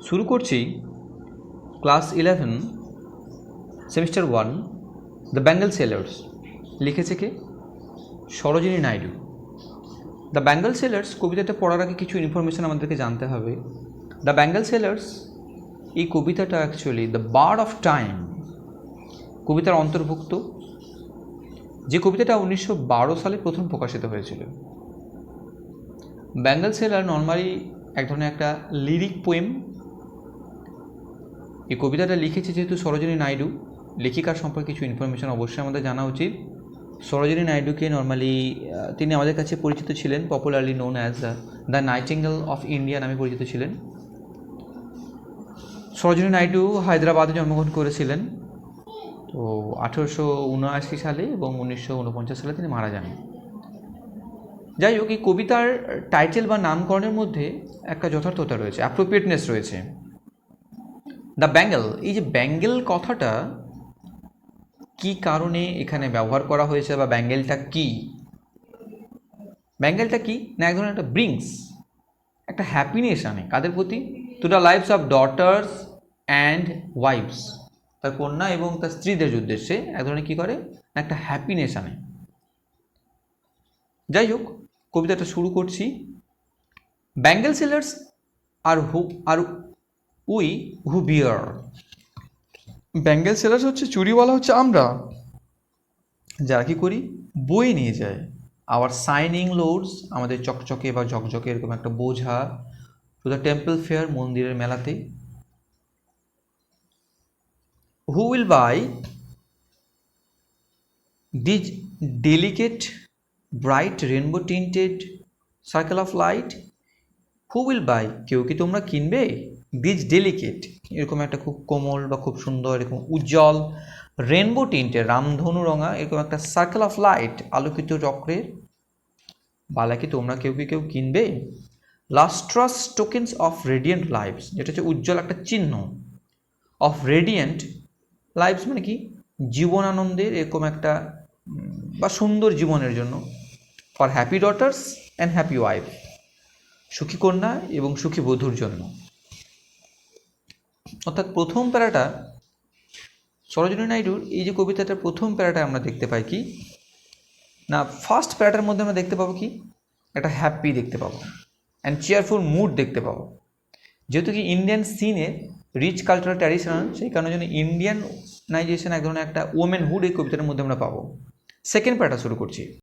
শুরু করছি class 11 semester 1 the bangle sellers. লিখেছে কে? Sarojini Naidu. The bangle sellers কবিতাটা পড়ার আগে কিছু ইনফরমেশান আমাদেরকে জানতে হবে। দ্য বেঙ্গল সেলার্স এই কবিতাটা actually the bird of time কবিতার অন্তর্ভুক্ত, যে কবিতাটা 1912 সালে প্রথম প্রকাশিত হয়েছিল। বেঙ্গল সেলার নর্মালি এক ধরনের একটা লিরিক পোয়েম। এই কবিতাটা লিখেছে যেহেতু সরোজিনী নাইডু, লেখিকার সম্পর্কে কিছু ইনফরমেশান অবশ্যই আমাদের জানা উচিত। সরোজিনী নাইডুকে নর্মালি তিনি আমাদের কাছে পরিচিত ছিলেন, popularly known as the nightingale of India নামে পরিচিত ছিলেন। সরোজিনী নাইডু হায়দ্রাবাদে জন্মগ্রহণ করেছিলেন, তো 1879 সালে এবং 1949 সালে তিনি মারা যান। যাই হোক, এই কবিতার টাইটেল বা নামকরণের মধ্যে একটা যথার্থতা রয়েছে, অ্যাপ্রোপ্রিয়েটনেস রয়েছে। দ্য বেঙ্গল, এই যে বেঙ্গল কথাটা কি কারণে এখানে ব্যবহার করা হয়েছে বা বেঙ্গলটা কি? বেঙ্গলটা কি না, এক ধরনের একটা ব্রিংস, একটা হ্যাপিনেস আনে কাদের প্রতি? To the lifes of daughters and wives, তার কন্যা এবং তার স্ত্রীদের উদ্দেশ্যে এক ধরনের কী করে না, একটা হ্যাপিনেস আনে। যাই হোক, কবিতাটা শুরু করছি। Bangle sellers are we who bear. Bangle sellers হচ্ছে চুরিওয়ালা, হচ্ছে আমরা যারা কি করি, বই নিয়ে যায়। আওয়ার শাইনিং লোডস, আমাদের চকচকে বা ঝকঝকে এরকম একটা বোঝা, টু দ্য টেম্পল ফেয়ার, মন্দিরের মেলাতে। Who will buy these delicate bright rainbow tinted circle of light. Who will buy, কেউ কি তোমরা কিনবে? দিজ ডেলিকেট, এরকম একটা খুব কোমল বা খুব সুন্দর এরকম উজ্জ্বল রেনবো টিন্টের, রামধনু রঙা এরকম একটা সার্কেল অফ লাইট, আলোকিত চক্রের বালা কি তোমরা কেউ কিনবে? Lustrous tokens of radiant lives, যেটা হচ্ছে উজ্জ্বল একটা চিহ্ন। অফ রেডিয়েন্ট লাইভস মানে কি, জীবনানন্দের এরকম একটা বা সুন্দর জীবনের জন্য। For happy daughters and happy wife, সুখী কন্যা এবং সুখী বধূর জন্য। অর্থাৎ প্রথম প্যারাটা সরোজিনী নাইডুর এই যে কবিতাটার প্রথম প্যারাটা আমরা দেখতে পাই কি না, ফার্স্ট প্যারাটার মধ্যে আমরা দেখতে পাবো কি, একটা হ্যাপি দেখতে পাবো অ্যান্ড চেয়ারফুল মুড দেখতে পাবো। যেহেতু কি ইন্ডিয়ান সিনে রিচ কালচারাল ট্র্যাডিশনাল, সেই কারণের জন্য ইন্ডিয়ানাইজেশন এক ধরনের একটা ওমেনহুড এই কবিতার মধ্যে আমরা পাবো। সেকেন্ড প্যারাটা শুরু করছি।